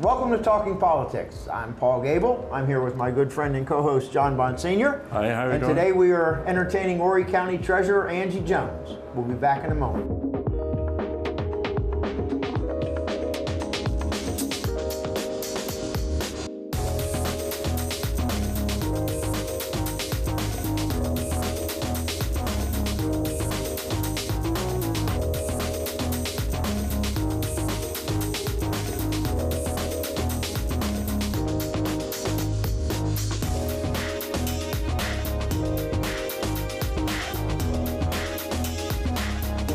Welcome to Talking Politics. I'm Paul Gable. I'm here with my good friend and co-host John Bond Sr. Hi, how are you and doing? Today we are entertaining Horry County Treasurer Angie Jones. We'll be back in a moment.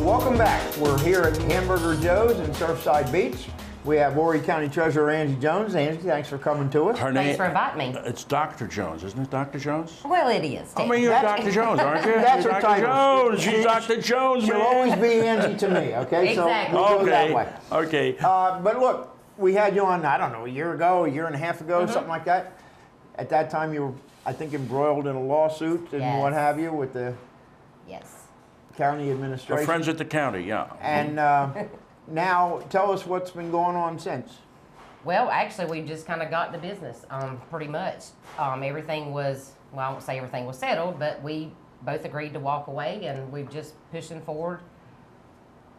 Welcome back. We're here at Hamburger Joe's in Surfside Beach. We have Horry County Treasurer Angie Jones. Angie, thanks for coming to us. Her Thanks name, for inviting me. It's Dr. Jones, isn't it, Dr. Jones? Well, it is. I mean, you're Dr. Jones, aren't you? That's You're her Dr. title. Jones. She's Dr. Jones, She'll man. always be Angie to me, okay? Exactly. So we'll go that way. Okay. But look, we had you on, I don't know, a year and a half ago, something like that. At that time, you were, I think, embroiled in a lawsuit and Yes. what have you with the Yes. county Our administration. friends at the county, yeah. And now, tell us what's been going on since. Well, actually, we just kind of got to business, pretty much. Everything was, well, I won't say everything was settled, but we both agreed to walk away, and we're just pushing forward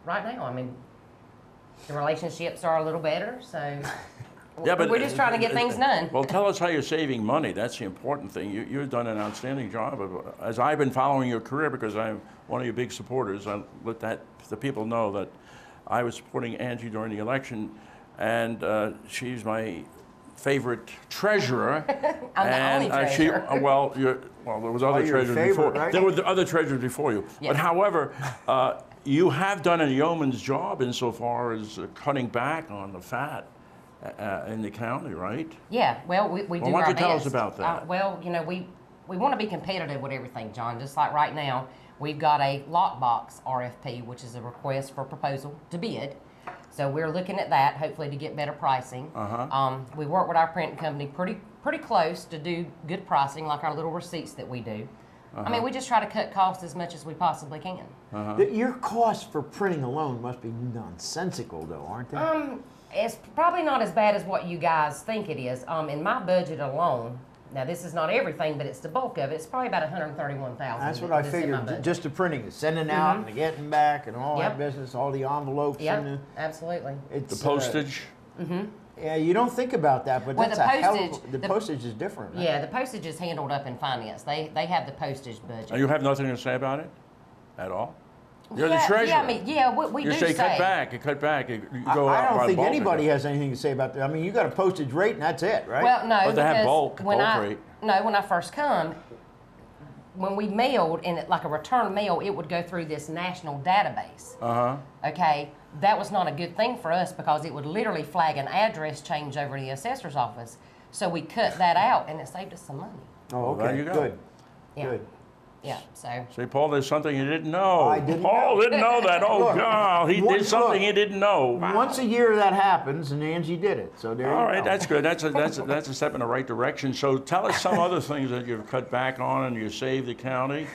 right now. I mean, the relationships are a little better, so Yeah, but we're just trying to get things done. Well, tell us how you're saving money. That's the important thing. You've done an outstanding job. As I've been following your career, because I'm one of your big supporters, I let the people know that I was supporting Angie during the election, and she's my favorite treasurer. I'm the only treasurer. Well, there was other your treasurers favorite, before. right? There were the other treasurers before you. Yes. But however, you have done a yeoman's job insofar as cutting back on the fat in the county, right? Yeah, well, we do our best. Why don't you tell us about that? Well, you know, we want to be competitive with everything, John. Just like right now, we've got a lockbox RFP, which is a request for proposal to bid. So we're looking at that, hopefully to get better pricing. We work with our printing company pretty close to do good pricing, like our little receipts that we do. I mean, we just try to cut costs as much as we possibly can. Your costs for printing alone must be nonsensical, though, aren't they? It's probably not as bad as what you guys think it is. In my budget alone, now this is not everything, but it's the bulk of it. It's probably about $131,000. That's what I figured. Just the printing, the sending out and the getting back and all that business, all the envelopes. Yep, and absolutely. The postage. Yeah, you don't think about that, but Well, that's the a hell postage- of the postage is different. Right? Yeah, the postage is handled up in finance. They have the postage budget. You have nothing to say about it at all? You're the treasurer. Yeah, I mean, we You do say cut back, you cut back, you go out I don't by think bulk anybody again. has anything to say about that. I mean, you got a postage rate and that's it, right? Well, no, But they have because bulk rate. when I first come, when we mailed, and like a return mail, it would go through this national database. Okay, that was not a good thing for us because it would literally flag an address change over to the assessor's office. So we cut that out, and it saved us some money. Oh, okay, there you go. good, Yeah. good. Yeah, so. Say, Paul, there's something you didn't know. I didn't Paul know. didn't know that. Oh, Look, God, he did something he didn't know. Wow. Once a year that happens, and Angie did it. So there All you right, go. that's good. That's a step in the right direction. So tell us some other things that you've cut back on and you saved the county,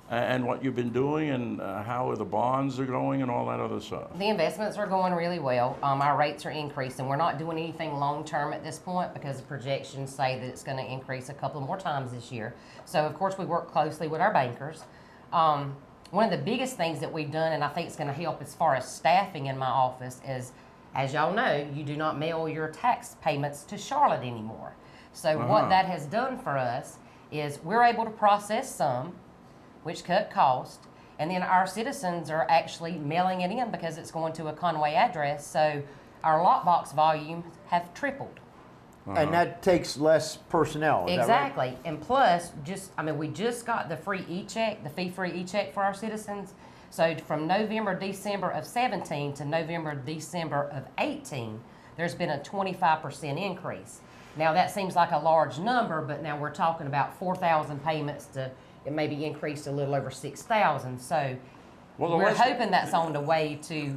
and what you've been doing, and how the bonds are going, and all that other stuff. The investments are going really well. Our rates are increasing. We're not doing anything long-term at this point because the projections say that it's going to increase a couple more times this year. So, of course, we work closely with our bankers. One of the biggest things that we've done, and I think it's going to help as far as staffing in my office, is, as y'all know, you do not mail your tax payments to Charlotte anymore. So what that has done for us is we're able to process some, which cut cost, and then our citizens are actually mailing it in because it's going to a Conway address. So our lockbox volume have tripled. And that takes less personnel. Is that right? Exactly. And plus, we just got the free e-check, the fee-free e-check for our citizens. So from November, December of 17 to November, December of 18, there's been a 25% increase. Now that seems like a large number, but now we're talking about 4,000 payments to it maybe increased a little over 6,000. So we're hoping that's on the way to,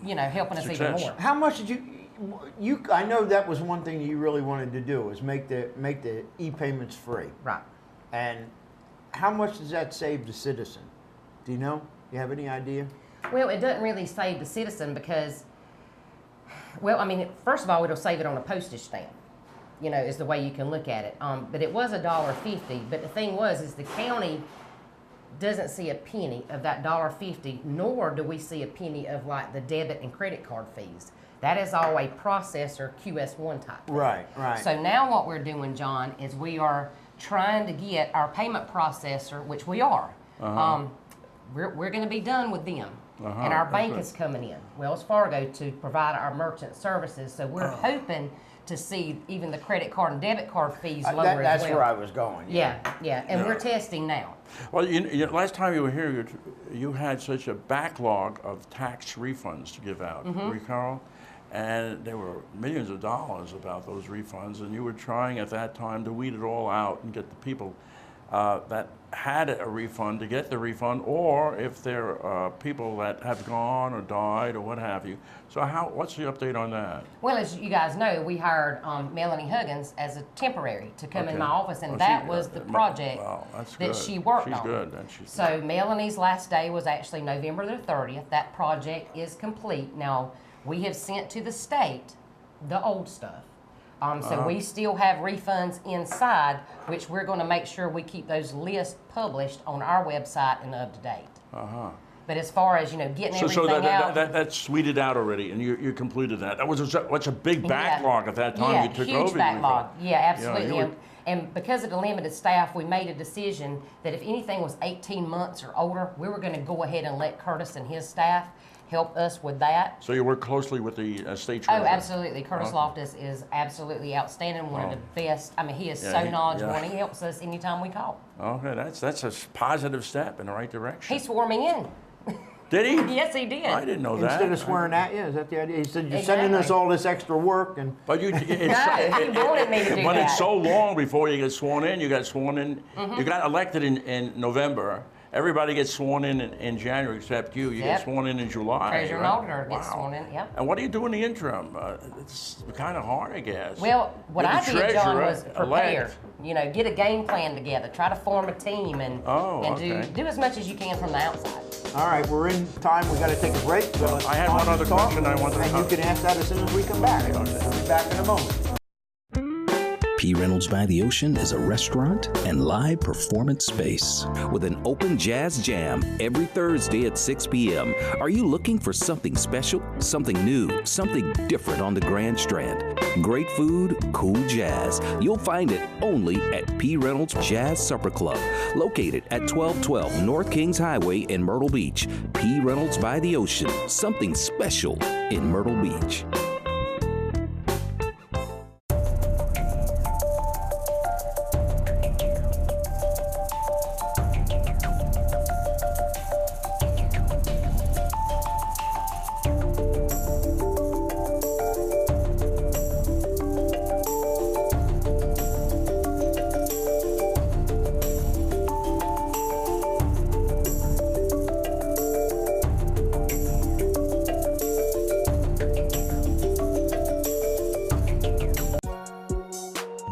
helping us even more. How much did you? I know that was one thing that you really wanted to do was make the e-payments free. Right. And how much does that save the citizen? Do you know? You have any idea? Well, it doesn't really save the citizen because Well, I mean, first of all, it'll save it on a postage stamp. Is the way you can look at it. But it was $1.50. But the thing is the county doesn't see a penny of that $1.50, nor do we see a penny of like the debit and credit card fees. That is all a processor QS1 type thing. Right. So now what we're doing, John, is we are trying to get our payment processor, which we are. We're going to be done with them. And our bank is coming in, Wells Fargo, to provide our merchant services. So we're hoping to see even the credit card and debit card fees lower as well. That's where I was going. Yeah. And we're testing now. Well, last time you were here, you had such a backlog of tax refunds to give out, Carl? And there were millions of dollars about those refunds, and you were trying at that time to weed it all out and get the people that had a refund to get the refund, or if there are people that have gone or died or what have you. So what's the update on that? Well, as you guys know, we hired Melanie Huggins as a temporary to come in my office, and that was the project that she worked on. She's good. So Melanie's last day was actually November the 30th. That project is complete. Now, we have sent to the state the old stuff. So we still have refunds inside, which we're going to make sure we keep those lists published on our website and up to date. But as far as getting everything out, that's weeded out already, and you completed that. That was such a big backlog at that time. You took huge over. Backlog. Yeah, absolutely. And because of the limited staff, we made a decision that if anything was 18 months or older, we were going to go ahead and let Curtis and his staff help us with that. So you work closely with the state treasurer? Oh, absolutely. Curtis Loftus is absolutely outstanding, one of the best. I mean, he is so knowledgeable, and he helps us anytime we call. Okay, that's a positive step in the right direction. He swore me in. Did he? Yes, he did. I didn't know that. Instead of swearing at you, is that the idea? He said, you're sending us all this extra work. But he wanted me to do when that. it's so long before you get sworn in, you got sworn in. You got elected in November. Everybody gets sworn in January except you. You get sworn in July. Treasurer and auditor gets sworn in, And what do you do in the interim? It's kind of hard, I guess. Well, what I did, John, was prepare. Elect. Get a game plan together. Try to form a team and do as much as you can from the outside. All right, we're in time. We got to take a break. So I had one other question I wanted to and you can ask that as soon as we come back. We'll be back in a moment. P. Reynolds by the Ocean is a restaurant and live performance space with an open jazz jam every Thursday at 6 p.m. Are you looking for something special, something new, something different on the Grand Strand? Great food, cool jazz. You'll find it only at P. Reynolds Jazz Supper Club, located at 1212 North Kings Highway in Myrtle Beach. P. Reynolds by the Ocean, something special in Myrtle Beach.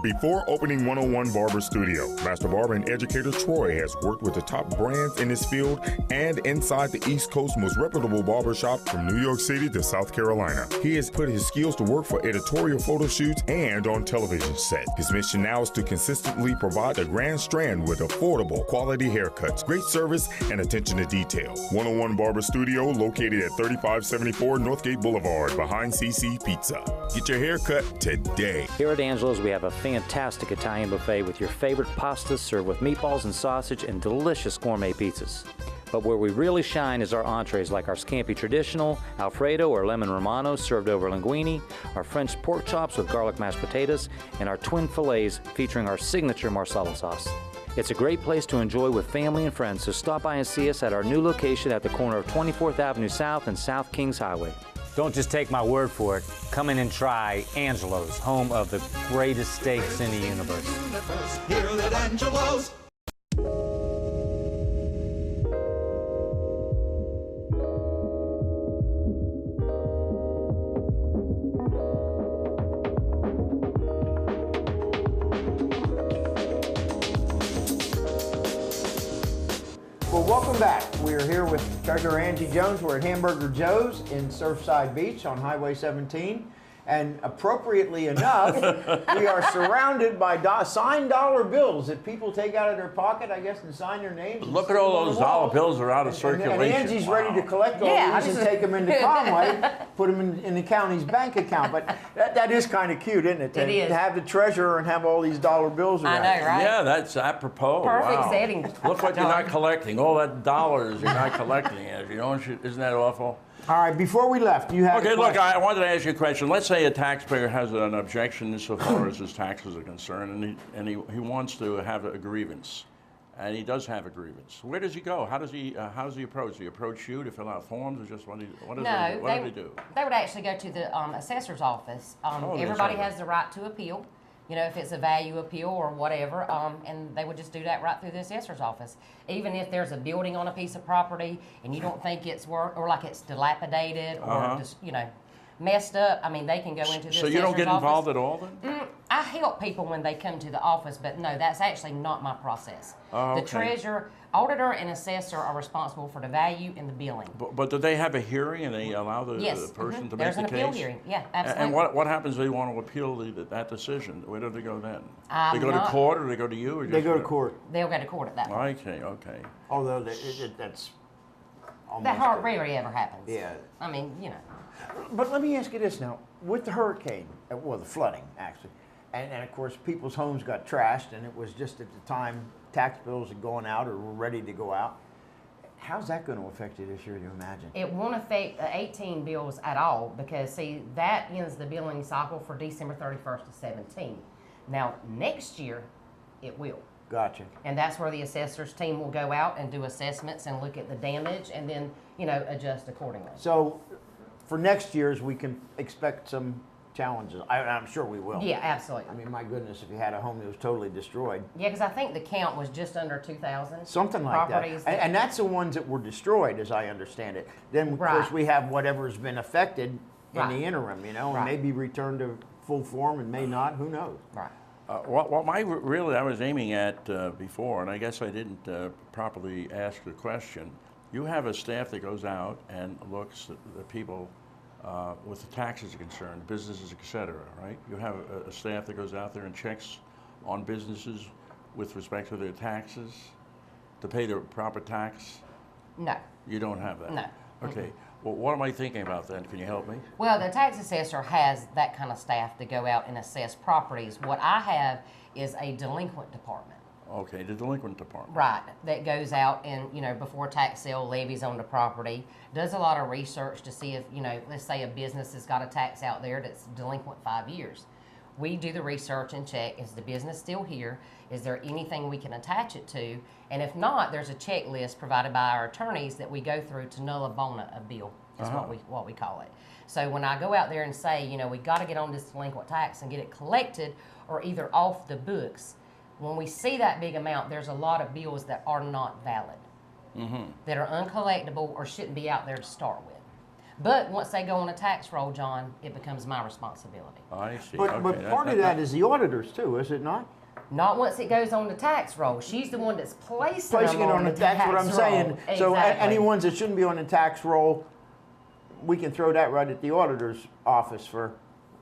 Before opening 101 Barber Studio, Master Barber and educator Troy has worked with the top brands in his field and inside the East Coast's most reputable barbershop from New York City to South Carolina. He has put his skills to work for editorial photo shoots and on television set. His mission now is to consistently provide the Grand Strand with affordable, quality haircuts, great service, and attention to detail. 101 Barber Studio, located at 3574 Northgate Boulevard, behind CC Pizza. Get your haircut today. Here at Angelo's, we have a fantastic Italian buffet with your favorite pastas served with meatballs and sausage and delicious gourmet pizzas. But where we really shine is our entrees like our Scampi Traditional, Alfredo or Lemon Romano served over linguine, our French pork chops with garlic mashed potatoes, and our twin fillets featuring our signature Marsala sauce. It's a great place to enjoy with family and friends, so stop by and see us at our new location at the corner of 24th Avenue South and South Kings Highway. Don't just take my word for it. Come in and try Angelo's, home of the greatest steaks in the universe. Here at Angelo's. Well, welcome back. We are here with Treasurer Angie Jones. We're at Hamburger Joe's in Surfside Beach on Highway 17. And appropriately enough, we are surrounded by signed dollar bills that people take out of their pocket, I guess, and sign their names. Look at all those dollar bills are out of circulation. And Angie's ready to collect all these and take them into Conway, put them in the county's bank account. But that is kind of cute, isn't it? It is. To have the treasurer and have all these dollar bills around. I know, right? Yeah, that's apropos. Perfect Wow. setting. Look what you're not collecting. All that dollars you're not collecting. Isn't that awful? All right, before we left, you had Okay, a look, question. I wanted to ask you a question. Let's say a taxpayer has an objection insofar as his taxes are concerned, and he wants to have a grievance, and he does have a grievance. Where does he go? How does he approach? Does he approach you to fill out forms, or just what do they do? They would actually go to the assessor's office. Everybody has the right to appeal. You know, if it's a value appeal or whatever, and they would just do that right through the assessor's office. Even if there's a building on a piece of property and you don't think it's worth, or like it's dilapidated or just, messed up, I mean, they can go into the assessor's office. So you don't get involved at all then? I help people when they come to the office, but no, that's actually not my process. Oh, okay. The treasurer, auditor, and assessor are responsible for the value and the billing. But do they have a hearing and they allow the Yes. person to There's make the case? an appeal hearing. Yeah, absolutely. And what happens if they want to appeal that decision? Where do they go then? They go to not- court, or they go to you? Or They just go to court. They'll go to court at that point. Okay. Although that's almost... That rarely ever happens. Yeah. I mean, But let me ask you this now. With the hurricane, well, the flooding, actually, and of course, people's homes got trashed, and it was just at the time tax bills had gone out or were ready to go out. How's that going to affect you this year, do you imagine? it won't affect the 18 bills at all because, see, that ends the billing cycle for December 31st of 17. Now, next year, it will. Gotcha. And that's where the assessor's team will go out and do assessments and look at the damage and then, adjust accordingly. So for next year's, we can expect some challenges. I'm sure we will. Yeah, absolutely. I mean, my goodness, if you had a home that was totally destroyed. Yeah, because I think the count was just under 2,000. Something like properties that. And that's the ones that were destroyed, as I understand it. Then, of course, we have whatever's been affected in the interim, and maybe returned to full form and may not. Who knows? Right. What I was aiming at before, and I guess I didn't properly ask the question, you have a staff that goes out and looks at the people with the taxes are concerned, businesses, et cetera, right? You have a staff that goes out there and checks on businesses with respect to their taxes, to pay their proper tax? No. You don't have that? No. Okay. Well, what am I thinking about then? Can you help me? Well, the tax assessor has that kind of staff to go out and assess properties. What I have is a delinquent department. Okay, the delinquent department. Right, that goes out and, before tax sale levies on the property, does a lot of research to see if, let's say a business has got a tax out there that's delinquent 5 years. We do the research and check, is the business still here? Is there anything we can attach it to? And if not, there's a checklist provided by our attorneys that we go through to nulla bona a bill, is what we call it. So when I go out there and say, we got to get on this delinquent tax and get it collected or either off the books, when we see that big amount, there's a lot of bills that are not valid, that are uncollectible or shouldn't be out there to start with. But once they go on a tax roll, John, it becomes my responsibility. I see. But part of that is the auditors too, is it not? Not once it goes on the tax roll. She's the one that's placing Placing it them on the tax, what I'm roll. saying. So Exactly. any ones that shouldn't be on the tax roll, we can throw that right at the auditor's office for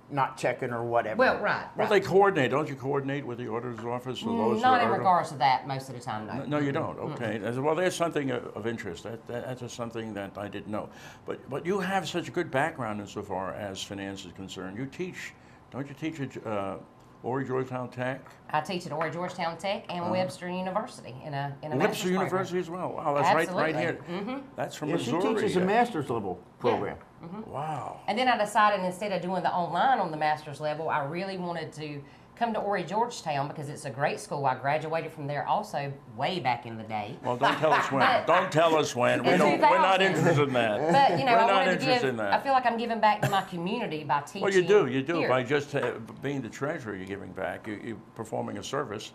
not checking or whatever. Well, right. Well, they coordinate. Don't you coordinate with the auditor's office? Or those Not that in are- regards to that most of the time, no. No, you don't. Okay. Well, there's something of interest. That's just something that I didn't know. But you have such a good background insofar as finance is concerned. You teach, don't you teach at Horry Georgetown Tech? I teach at Horry Georgetown Tech and Webster University in a master's Webster program. University as well. Wow, that's right here. That's from Yeah, she Missouri. teaches a master's level program. Wow. And then I decided instead of doing the online on the master's level, I really wanted to come to Horry Georgetown because it's a great school. I graduated from there also way back in the day. Well, don't tell us when. Don't tell us when. In We're not 2000. interested in that. But We're I not wanted to interested give. in that. I feel like I'm giving back to my community by teaching. Well, you do. here. By just being the treasurer, you're giving back. You're performing a service,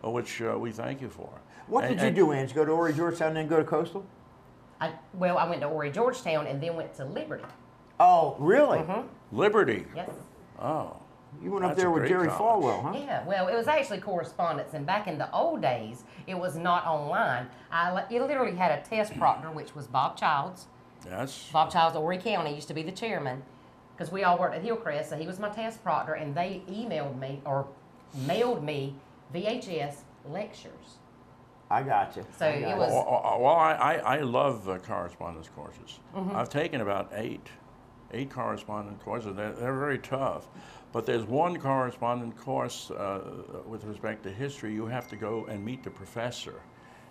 which we thank you for. What did you do, Ange? Go to Horry Georgetown and then go to Coastal? I went to Horry Georgetown and then went to Liberty. Oh, really? Liberty. Yes. Oh. You went up That's there a with great Jerry college. Falwell, huh? Yeah, well, it was actually correspondence, and back in the old days, it was not online. It literally had a test proctor, which was Bob Childs. Yes. Bob Childs, Horry County, used to be the chairman, because we all worked at Hillcrest, so he was my test proctor, and they emailed me or mailed me VHS lectures. I got you. So it was. Well, I love correspondence courses. I've taken about eight correspondence courses. They're very tough. But there's one correspondence course with respect to history. You have to go and meet the professor.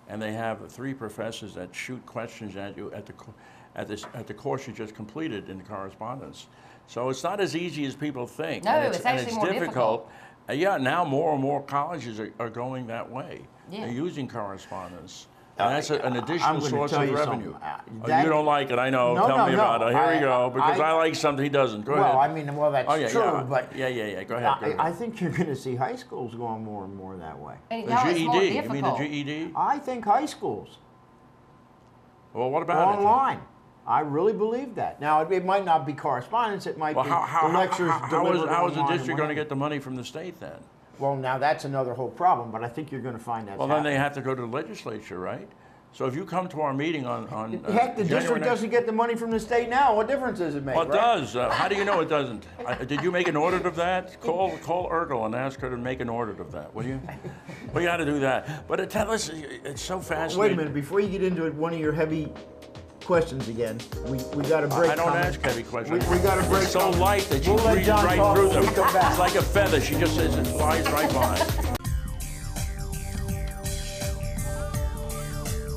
And they have 3 professors that shoot questions at you at the course you just completed in correspondence. So it's not as easy as people think. No, and it's actually more difficult. Yeah, now more and more colleges are going that way. Yeah. They're using correspondence. And that's an I'm additional gonna source tell of you revenue. something. Oh, you don't like it, I know. No, Tell me no, about it. Here we go. Because I I like something he doesn't. Go ahead. Well, I mean, well, that's Oh, yeah, true, yeah. but Yeah. Go ahead. I think you're going to see high schools going more and more that way. And The now it's more GED. You difficult. mean the GED? I think high schools Well, what about it? online. I really believe that. Now, it might not be correspondence. It might Well, be how the lectures delivered is the online district and going to whatever. get the money from the state then? Well, now that's another whole problem, but I think you're going to find that. Well, then they have to go to the legislature, right? So if you come to our meeting on Heck, the January district 9th doesn't get the money from the state now. What difference does it make? Well, it right? does. How do you know it doesn't? Did you make an audit of that? Call Urkel and ask her to make an audit of that, will you? Well, you got to do that. But tell us, it's so fascinating. Wait a minute, before you get into it, one of your heavy questions again. We got a break. I don't coming. ask heavy questions. We got a break. It's so coming. light that she We'll let breezes John right talk through when them. we come back. It's like a feather. She just says it flies right by.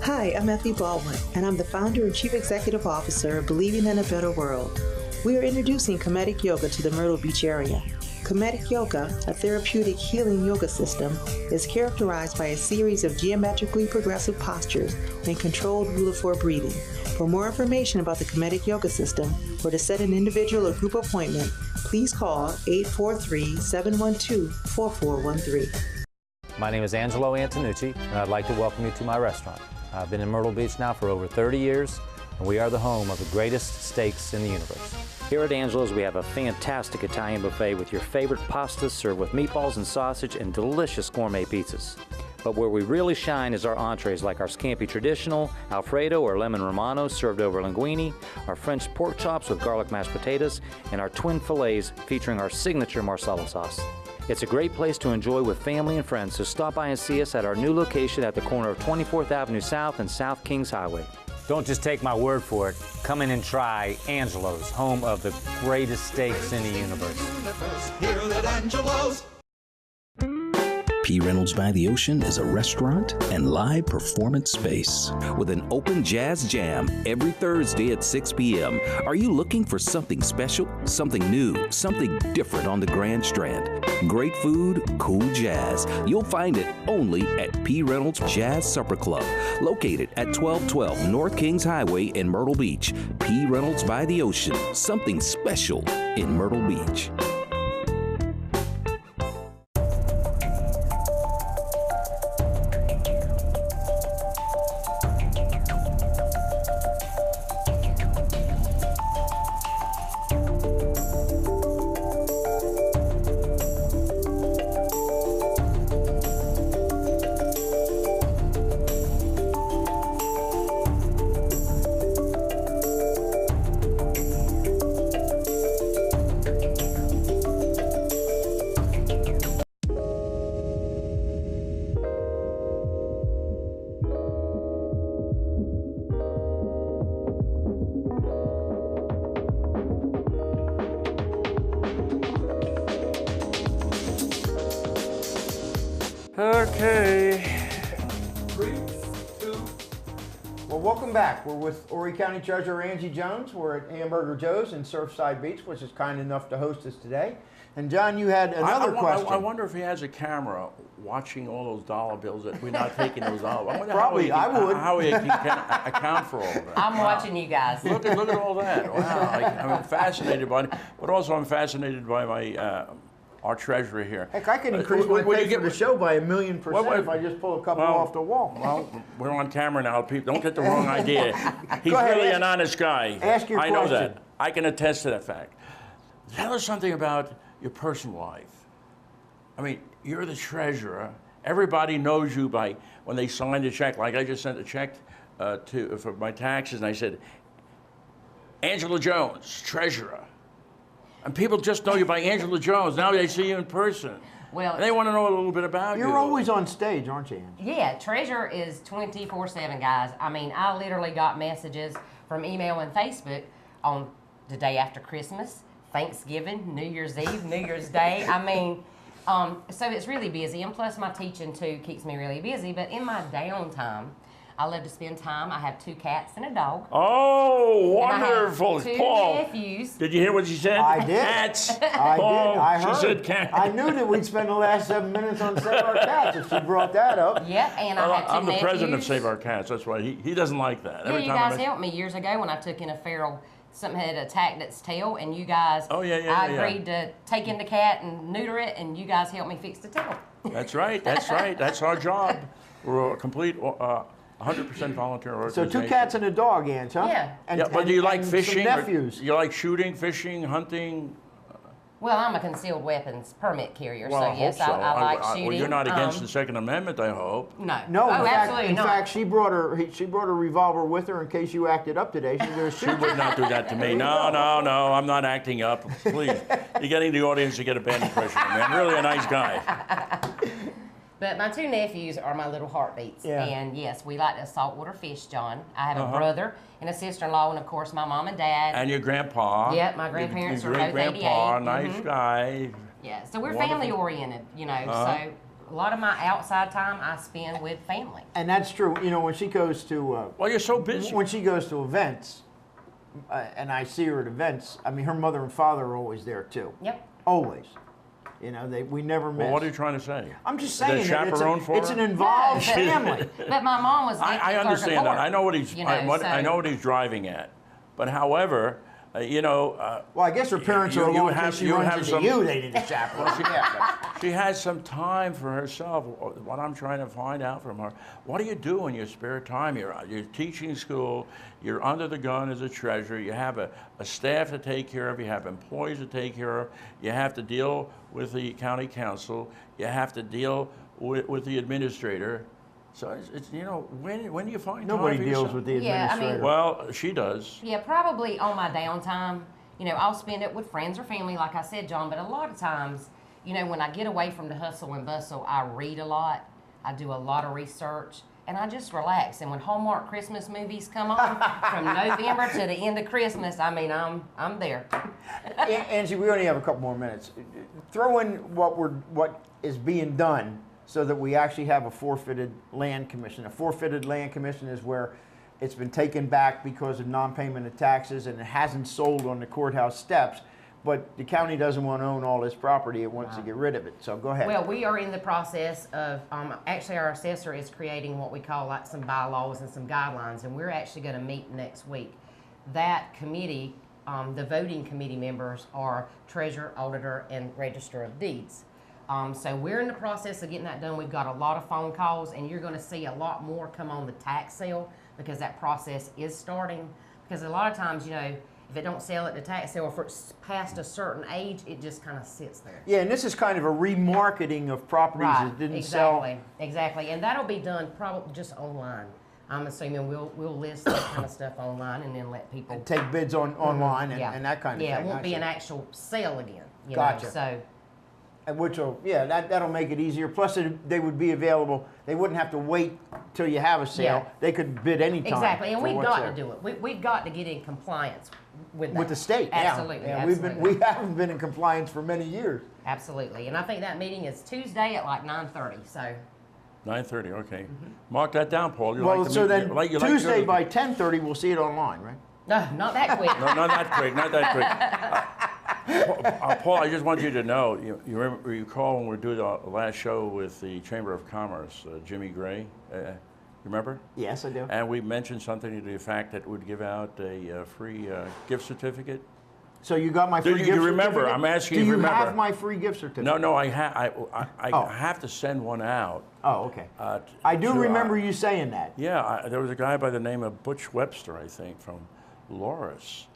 Hi, I'm Effie Baldwin, and I'm the founder and chief executive officer of Believing in a Better World. We are introducing Kemetic Yoga to the Myrtle Beach area. Kemetic Yoga, a therapeutic healing yoga system, is characterized by a series of geometrically progressive postures and controlled rule of 4 breathing. For more information about the Kemetic Yoga system or to set an individual or group appointment, please call 843-712-4413. My name is Angelo Antonucci, and I'd like to welcome you to my restaurant. I've been in Myrtle Beach now for over 30 years, and we are the home of the greatest steaks in the universe. Here at Angelo's, we have a fantastic Italian buffet with your favorite pastas served with meatballs and sausage and delicious gourmet pizzas. But where we really shine is our entrees like our scampi traditional, Alfredo or lemon romano served over linguine, our French pork chops with garlic mashed potatoes, and our twin fillets featuring our signature marsala sauce. It's a great place to enjoy with family and friends, so stop by and see us at our new location at the corner of 24th Avenue South and South Kings Highway. Don't just take my word for it. Come in and try Angelo's, home of the greatest steaks in the universe. Here at Angelo's. P. Reynolds by the Ocean is a restaurant and live performance space with an open jazz jam every Thursday at 6 p.m. Are you looking for something special, something new, something different on the Grand Strand? Great food, cool jazz. You'll find it only at P. Reynolds Jazz Supper Club, located at 1212 North Kings Highway in Myrtle Beach. P. Reynolds by the Ocean, something special in Myrtle Beach. Okay. Well, welcome back. We're with Horry County Treasurer Angie Jones. We're at Hamburger Joe's in Surfside Beach, which is kind enough to host us today. And John, you had another question. I wonder if he has a camera watching all those dollar bills that we're not taking those dollar. I wonder Probably, how I would. How he can account for all that. I'm watching you guys. Look at all that. Wow, I'm fascinated by it, but also I'm fascinated by my our treasurer here. Heck, I can increase my pay for the show by 1,000,000% if I just pull a couple off the wall. Well, we're on camera now, people. Don't get the wrong idea. He's Go ahead, really ask- an honest guy. ask your I know question. that. I can attest to that fact. Tell us something about your personal life. I mean, you're the treasurer. Everybody knows you by when they sign the check. Like I just sent a check for my taxes, and I said, Angela Jones, treasurer. And people just know you by Angela Jones. Now they see you in person. Well, and they want to know a little bit about you. You're always on stage, aren't you, Angie? Yeah, treasurer is 24/7, guys. I mean, I literally got messages from email and Facebook on the day after Christmas, Thanksgiving, New Year's Eve, New Year's Day. I mean, so it's really busy, and plus my teaching too keeps me really busy. But in my downtime, I love to spend time. I have 2 cats and a dog. Oh, wonderful, And I have 2 Paul. nephews. Did you hear what she said? I did. Cats. I Paul, did. I heard. She said cats. I knew that we'd spend the last 7 minutes on Save Our Cats if she brought that up. Yep, and I have 2 I'm the nephews. president of Save Our Cats. That's why he doesn't like that. Yeah, you guys helped me years ago when I took in a feral. Something had attacked its tail, and you guys, I agreed to take in the cat and neuter it, and you guys helped me fix the tail. That's right. That's right. That's our job. We're a complete 100% volunteer So organization. 2 cats and a dog, Ange, huh? Yeah. And, But do you like and fishing? Some nephews. You like shooting, fishing, hunting? Well, I'm a concealed weapons permit carrier, Well, so yes, I hope so. I like shooting. Well, you're not against the Second Amendment, I hope. No. No, oh, absolutely in not. fact, she brought her revolver with her in case you acted up today. She's going to She shoot would not do that to me. No, I'm not acting up. Please. You're getting the audience to get a bad impression of me. I'm really a nice guy. But my 2 nephews are my little heartbeats. Yeah. And yes, we like to saltwater fish, John. I have a brother and a sister-in-law, and of course my mom and dad. And your grandpa. Yep, my grandparents your are both great-grandpa, 88. nice guy. Yeah, so we're Wonderful. family-oriented, you know. So a lot of my outside time I spend with family. And that's true. You know, when she goes to Well, you're so busy. when she goes to events, and I see her at events, I mean, her mother and father are always there too. Yep. Always. You know, we never miss. Well, what are you trying to say? I'm just Is saying there that chaperone for it's her? an involved No, family. But my mom was. I understand that. I know what he's. I know what he's driving at. But however, Well, I guess her parents are along because she runs into you. They need a chaperone. She has some time for herself. What I'm trying to find out from her, what do you do in your spare time? You're teaching school, you're under the gun as a treasurer, you have a staff to take care of, you have employees to take care of, you have to deal with the county council, you have to deal with the administrator. So it's when do you find Nobody time for deals yourself? with the Yeah, I mean- administrator. Well, she does. Yeah, probably on my downtime. You know, I'll spend it with friends or family, like I said, John. But a lot of times, you know, when I get away from the hustle and bustle, I read a lot. I do a lot of research, and I just relax. And when Hallmark Christmas movies come on from November to the end of Christmas, I mean, I'm there. Angie, we only have a couple more minutes. Throw in what is being done so that we actually have a forfeited land commission. A forfeited land commission is where it's been taken back because of non-payment of taxes and it hasn't sold on the courthouse steps, but the county doesn't want to own all this property. It wants to get rid of it. So go ahead. Well, we are in the process of, actually our assessor is creating what we call like some bylaws and some guidelines, and we're actually going to meet next week. That committee, the voting committee members are treasurer, auditor, and register of deeds. So we're in the process of getting that done. We've got a lot of phone calls, and you're going to see a lot more come on the tax sale because that process is starting. Because a lot of times, you know, if it don't sell at the tax sale, if it's past a certain age, it just kind of sits there. Yeah, and this is kind of a remarketing of properties that didn't sell. Exactly, and that'll be done probably just online. I'm assuming we'll list that kind of stuff online and then let people Take bids online and that kind of thing. Yeah, it won't I be see. an actual sale again. You Gotcha. know, so. And which will, that'll make it easier. Plus, they would be available. They wouldn't have to wait till you have a sale. Yeah. They could bid any time. Exactly, and for we've what's got there. to do it. We've got to get in compliance with that. With the state, Absolutely, yeah. absolutely. We haven't been in compliance for many years. Absolutely, and I think that meeting is Tuesday at like 9:30. So. 9:30. Okay. Mark that down, Paul. You Well, like to so meet- then you like to go Tuesday to- by 10:30, we'll see it online, right? No, not that quick. No, not that quick. Not that quick. Paul, I just want you to know. You recall when we were doing the last show with the Chamber of Commerce, Jimmy Gray. You remember? Yes, I do. And we mentioned something to the fact that we'd give out a free gift certificate. So you got my free gift certificate? You remember? I'm asking do you to remember. Do you have my free gift certificate? No, I have to send one out. Oh, okay. I do remember you saying that. Yeah, there was a guy by the name of Butch Webster, I think, from Loris.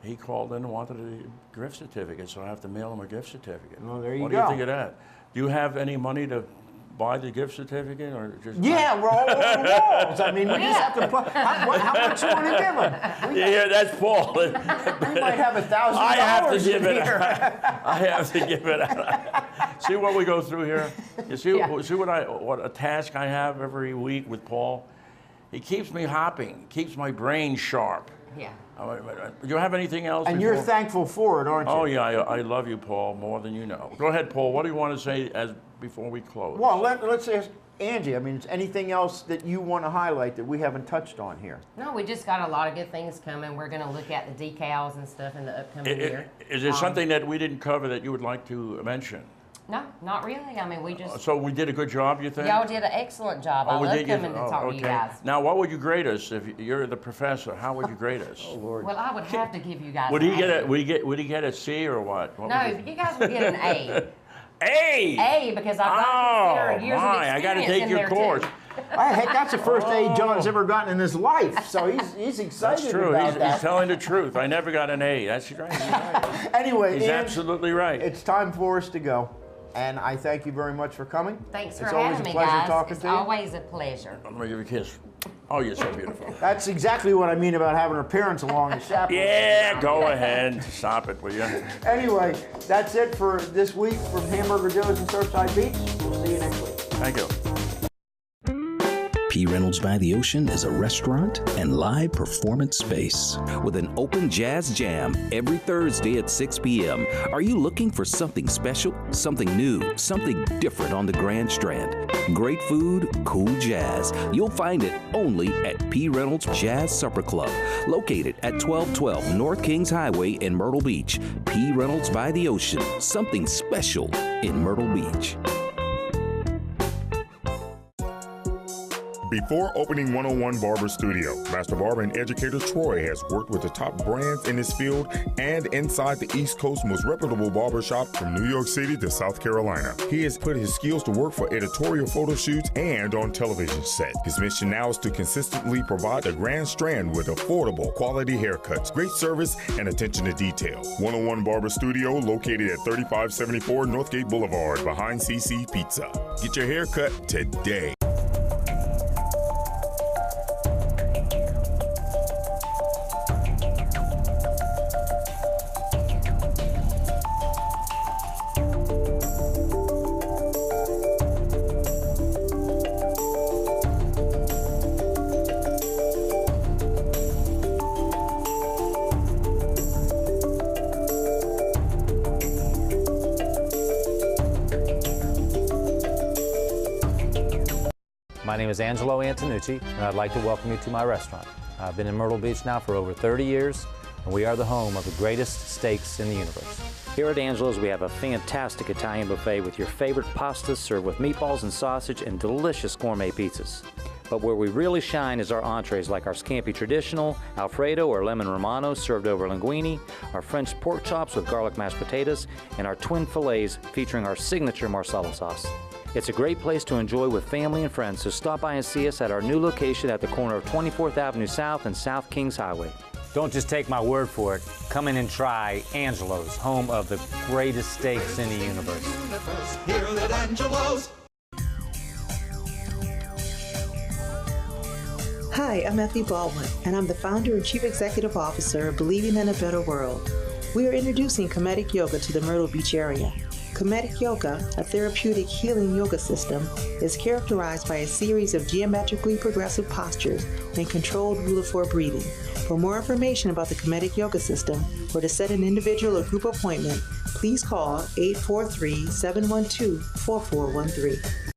he called in and wanted a gift certificate, so I have to mail him a gift certificate. Well, there you What go. do you think of that? Do you have any money to buy the gift certificate, or just? Yeah, we're all over the walls. I mean, we just have to put, how much you want to give him? Yeah, that's Paul. We might have $1,000 I have to give it here. out. I have to give it out. See what we go through here? You see, see what a task I have every week with Paul? He keeps me hopping, keeps my brain sharp. Yeah. Do you have anything else? And before? you're thankful for it, aren't you? Oh yeah, I love you, Paul, more than you know. Go ahead, Paul. What do you want to say before we close? Well, let's ask Angie. I mean, is anything else that you want to highlight that we haven't touched on here? No, we just got a lot of good things coming. We're going to look at the decals and stuff in the upcoming year. Is there something that we didn't cover that you would like to mention? No, not really. I mean, we just... So we did a good job, you think? Y'all did an excellent job. I love coming to talk to you guys. Now, what would you grade us if you're the professor? How would you grade us? Oh, Lord. Well, I would have to give you guys Would an he get A. Would he get a C or what? No, you guys would get an A. A. A, because I've got to consider years of experience I got to take in your there, course. too. Heck, that's the first A John's ever gotten in his life, so he's excited That's true. about that. He's telling the truth. I never got an A. That's right. He's right. Anyway, He's Ange, absolutely right. it's time for us to go. And I thank you very much for coming. Thanks for It's always having a me, pleasure guys. talking It's to you. always a pleasure. I'm gonna give you a kiss. Oh, you're so beautiful. That's exactly what I mean about having her parents along as chaperones. Yeah, go ahead. Stop it, will you? Anyway, that's it for this week from Hamburger Joe's in Surfside Beach. We'll see you next week. Thank you. P. Reynolds by the Ocean is a restaurant and live performance space with an open jazz jam every Thursday at 6 p.m. Are you looking for something special, something new, something different on the Grand Strand? Great food, cool jazz. You'll find it only at P. Reynolds Jazz Supper Club, located at 1212 North Kings Highway in Myrtle Beach. P. Reynolds by the Ocean, something special in Myrtle Beach. Before opening 101 Barber Studio, Master Barber and educator Troy has worked with the top brands in his field and inside the East Coast's most reputable barbershop from New York City to South Carolina. He has put his skills to work for editorial photo shoots and on television set. His mission now is to consistently provide the Grand Strand with affordable, quality haircuts, great service, and attention to detail. 101 Barber Studio, located at 3574 Northgate Boulevard, behind CC Pizza. Get your haircut today. My name is Angelo Antonucci, and I'd like to welcome you to my restaurant. I've been in Myrtle Beach now for over 30 years, and we are the home of the greatest steaks in the universe. Here at Angelo's, we have a fantastic Italian buffet with your favorite pastas served with meatballs and sausage and delicious gourmet pizzas. But where we really shine is our entrees like our scampi traditional, Alfredo or lemon romano served over linguine, our French pork chops with garlic mashed potatoes, and our twin fillets featuring our signature marsala sauce. It's a great place to enjoy with family and friends, so stop by and see us at our new location at the corner of 24th Avenue South and South Kings Highway. Don't just take my word for it. Come in and try Angelo's, home of the greatest steaks in the universe. Here at Angelo's. Hi, I'm Effie Baldwin, and I'm the founder and chief executive officer of Believing in a Better World. We are introducing Comedic Yoga to the Myrtle Beach area. Comedic Yoga, a therapeutic healing yoga system, is characterized by a series of geometrically progressive postures and controlled rule of 4 breathing. For more information about the Comedic Yoga system or to set an individual or group appointment, please call 843-712-4413.